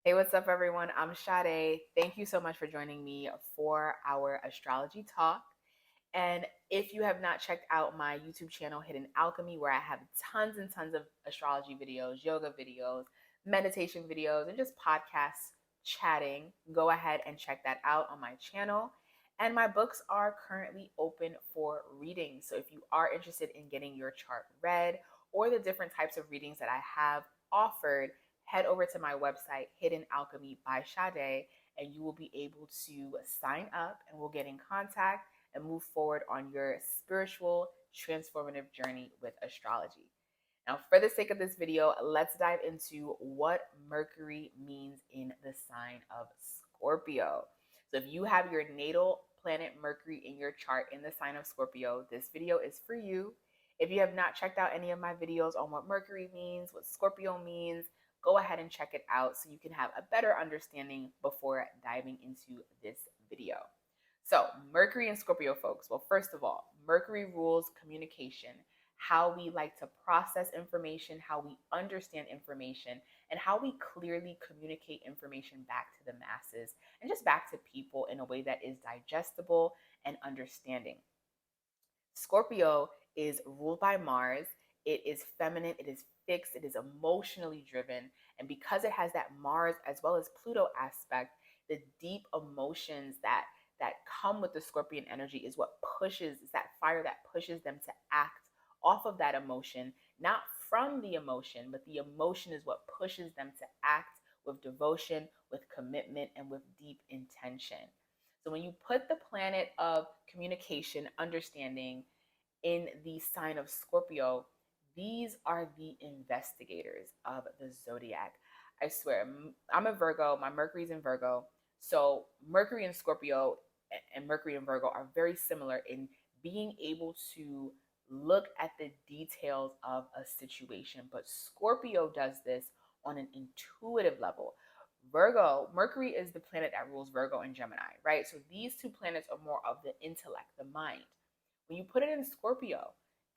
Hey, what's up, everyone? I'm Sade. Thank you so much for joining me for our astrology talk. And if you have not checked out my YouTube channel, Hidden Alchemy, where I have tons and tons of astrology videos, yoga videos, meditation videos, and just podcasts chatting, go ahead and check that out on my channel. And my books are currently open for reading. So if you are interested in getting your chart read or the different types of readings that I have offered, head over to my website, Hidden Alchemy by Sade, and you will be able to sign up and we'll get in contact and move forward on your spiritual transformative journey with astrology. Now, for the sake of this video, let's dive into what Mercury means in the sign of Scorpio. So, if you have your natal planet Mercury in your chart in the sign of Scorpio, this video is for you. If you have not checked out any of my videos on what Mercury means, what Scorpio means, go ahead and check it out so you can have a better understanding before diving into this video. So, Mercury and Scorpio, folks. Well, first of all, Mercury rules communication, how we like to process information, how we understand information, and how we clearly communicate information back to the masses and just back to people in a way that is digestible and understanding. Scorpio is ruled by Mars. It is feminine, it is fixed, it is emotionally driven. And because it has that Mars as well as Pluto aspect, the deep emotions that come with the Scorpion energy is what pushes, is that fire that pushes them to act off of that emotion, not from the emotion, but the emotion is what pushes them to act with devotion, with commitment, and with deep intention. So when you put the planet of communication, understanding in the sign of Scorpio, these are the investigators of the zodiac. I swear, I'm a Virgo, my Mercury's in Virgo. So Mercury and Scorpio and Mercury and Virgo are very similar in being able to look at the details of a situation. But Scorpio does this on an intuitive level. Mercury is the planet that rules Virgo and Gemini, right? So these two planets are more of the intellect, the mind. When you put it in Scorpio,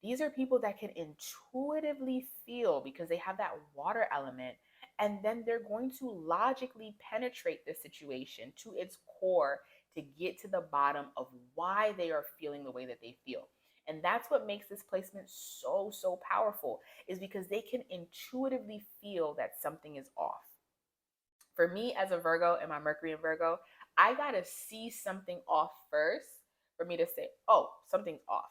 these are people that can intuitively feel because they have that water element, and then they're going to logically penetrate the situation to its core to get to the bottom of why they are feeling the way that they feel. And that's what makes this placement so powerful, is because they can intuitively feel that something is off. For me as a Virgo and my Mercury in Virgo, I got to see something off first for me to say, oh, something's off.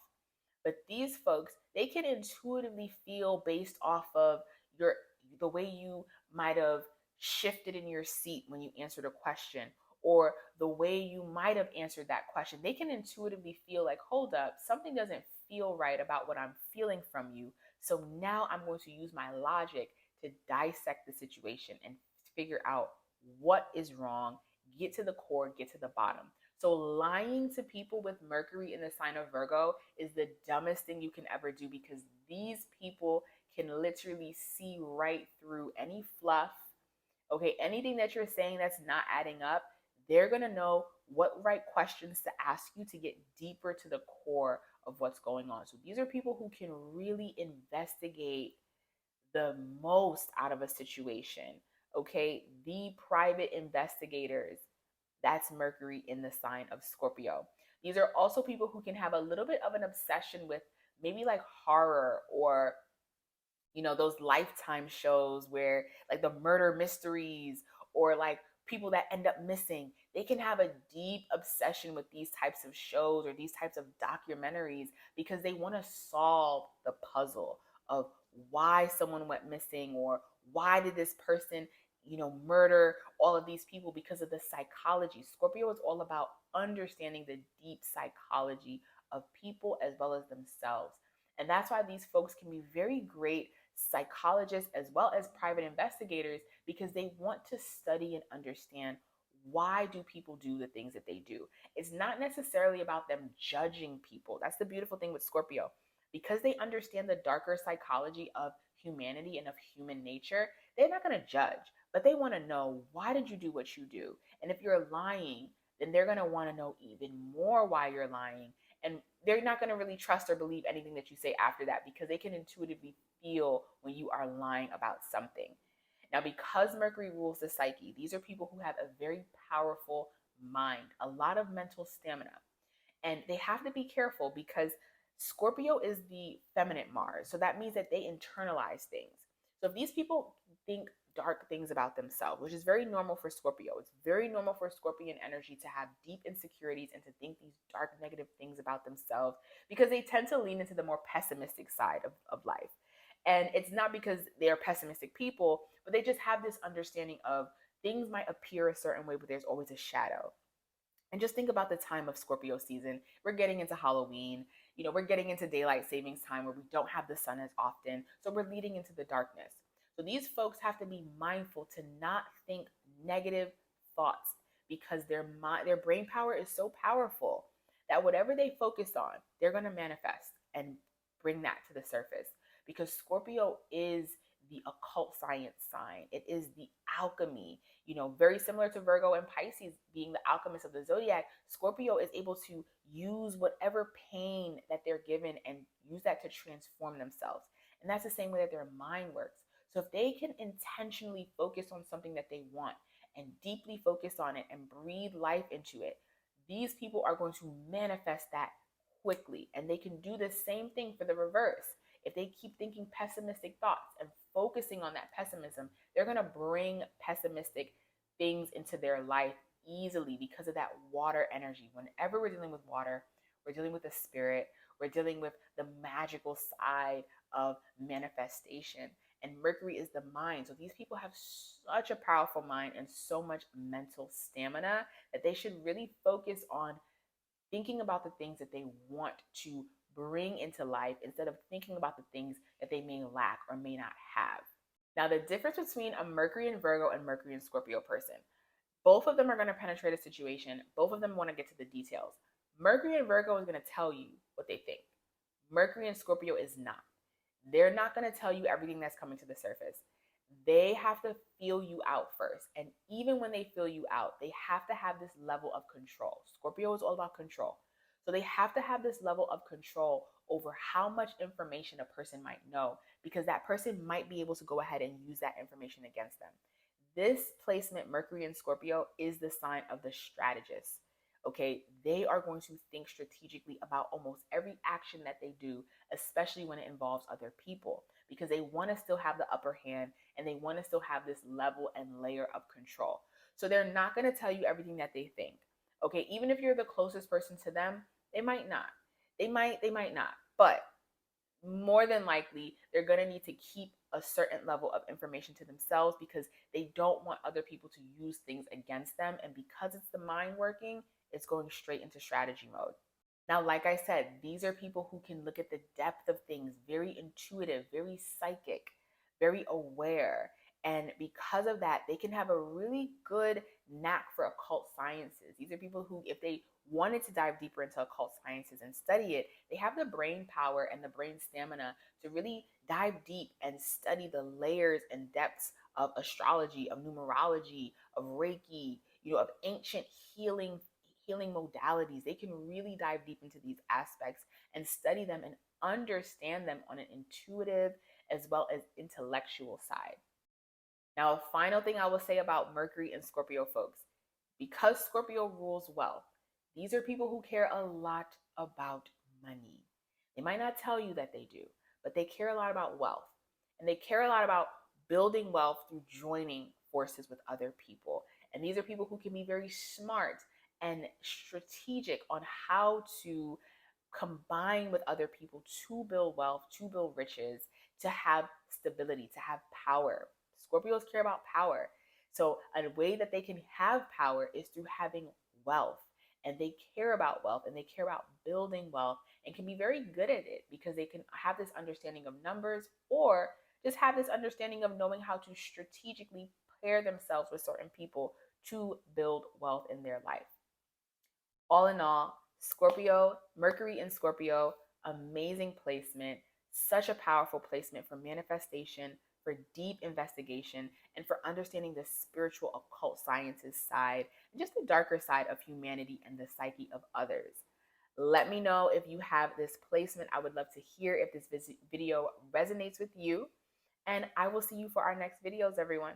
But these folks, they can intuitively feel based off of your the way you might have shifted in your seat when you answered a question, or the way you might have answered that question. They can intuitively feel like, hold up, something doesn't feel right about what I'm feeling from you. So now I'm going to use my logic to dissect the situation and figure out what is wrong, get to the core, get to the bottom. So lying to people with Mercury in the sign of Virgo is the dumbest thing you can ever do, because these people can literally see right through any fluff. Okay, anything that you're saying that's not adding up, they're going to know what right questions to ask you to get deeper to the core of what's going on. So these are people who can really investigate the most out of a situation. Okay, the private investigators, that's Mercury in the sign of Scorpio. These are also people who can have a little bit of an obsession with maybe like horror, or those Lifetime shows where like the murder mysteries, or like people that end up missing. They can have a deep obsession with these types of shows or these types of documentaries because they want to solve the puzzle of why someone went missing, or why did this person murder all of these people, because of the psychology. Scorpio is all about understanding the deep psychology of people as well as themselves. And that's why these folks can be very great psychologists as well as private investigators, because they want to study and understand, why do people do the things that they do. It's not necessarily about them judging people. That's the beautiful thing with Scorpio. Because they understand the darker psychology of humanity and of human nature, they're not going to judge, but they want to know, why did you do what you do? And if you're lying, then they're going to want to know even more why you're lying. And they're not going to really trust or believe anything that you say after that, because they can intuitively feel when you are lying about something. Now, because Mercury rules the psyche, these are people who have a very powerful mind, a lot of mental stamina. And they have to be careful because Scorpio is the feminine Mars. So that means that they internalize things. So if these people think dark things about themselves, which is very normal for Scorpio, it's very normal for Scorpion energy to have deep insecurities and to think these dark negative things about themselves because they tend to lean into the more pessimistic side of life. And it's not because they are pessimistic people, but they just have this understanding of things might appear a certain way, but there's always a shadow. And just think about the time of Scorpio season. We're getting into Halloween. We're getting into daylight savings time where we don't have the sun as often. So we're leading into the darkness. So these folks have to be mindful to not think negative thoughts because their brain power is so powerful that whatever they focus on, they're going to manifest and bring that to the surface. Because Scorpio is the occult science sign. It is the alchemy, very similar to Virgo and Pisces being the alchemists of the zodiac. Scorpio is able to use whatever pain that they're given and use that to transform themselves. And that's the same way that their mind works. So if they can intentionally focus on something that they want and deeply focus on it and breathe life into it, these people are going to manifest that quickly. And they can do the same thing for the reverse. If they keep thinking pessimistic thoughts and focusing on that pessimism, they're going to bring pessimistic things into their life easily because of that water energy. Whenever we're dealing with water, we're dealing with the spirit, we're dealing with the magical side of manifestation. And Mercury is the mind. So these people have such a powerful mind and so much mental stamina that they should really focus on thinking about the things that they want to bring into life instead of thinking about the things that they may lack or may not have. Now, the difference between a Mercury and Virgo and Mercury and Scorpio person, both of them are going to penetrate a situation. Both of them want to get to the details. Mercury and Virgo is going to tell you what they think. Mercury and Scorpio is not. They're not going to tell you everything that's coming to the surface. They have to feel you out first. And even when they feel you out, they have to have this level of control. Scorpio is all about control. So they have to have this level of control over how much information a person might know because that person might be able to go ahead and use that information against them. This placement, Mercury and Scorpio, is the sign of the strategist. Okay, they are going to think strategically about almost every action that they do, especially when it involves other people, because they want to still have the upper hand and they want to still have this level and layer of control. So they're not going to tell you everything that they think. Okay, even if you're the closest person to them, they might not. They might not. But more than likely, they're going to need to keep a certain level of information to themselves because they don't want other people to use things against them. And because it's the mind working, it's going straight into strategy mode. Now, like I said, these are people who can look at the depth of things, very intuitive, very psychic, very aware. And because of that, they can have a really good knack for occult sciences. These are people who, if they wanted to dive deeper into occult sciences and study it, they have the brain power and the brain stamina to really dive deep and study the layers and depths of astrology, of numerology, of Reiki, of ancient healing modalities. They can really dive deep into these aspects and study them and understand them on an intuitive as well as intellectual side. Now, a final thing I will say about Mercury and Scorpio folks, because Scorpio rules wealth, these are people who care a lot about money. They might not tell you that they do, but they care a lot about wealth. And they care a lot about building wealth through joining forces with other people. And these are people who can be very smart and strategic on how to combine with other people to build wealth, to build riches, to have stability, to have power. Scorpios care about power. So a way that they can have power is through having wealth. And they care about wealth and they care about building wealth and can be very good at it because they can have this understanding of numbers or just have this understanding of knowing how to strategically pair themselves with certain people to build wealth in their life. All in all, Scorpio, Mercury in Scorpio, amazing placement, such a powerful placement for manifestation, for deep investigation, and for understanding the spiritual occult sciences side and just the darker side of humanity and the psyche of others. Let me know if you have this placement. I would love to hear if this video resonates with you. And I will see you for our next videos, everyone.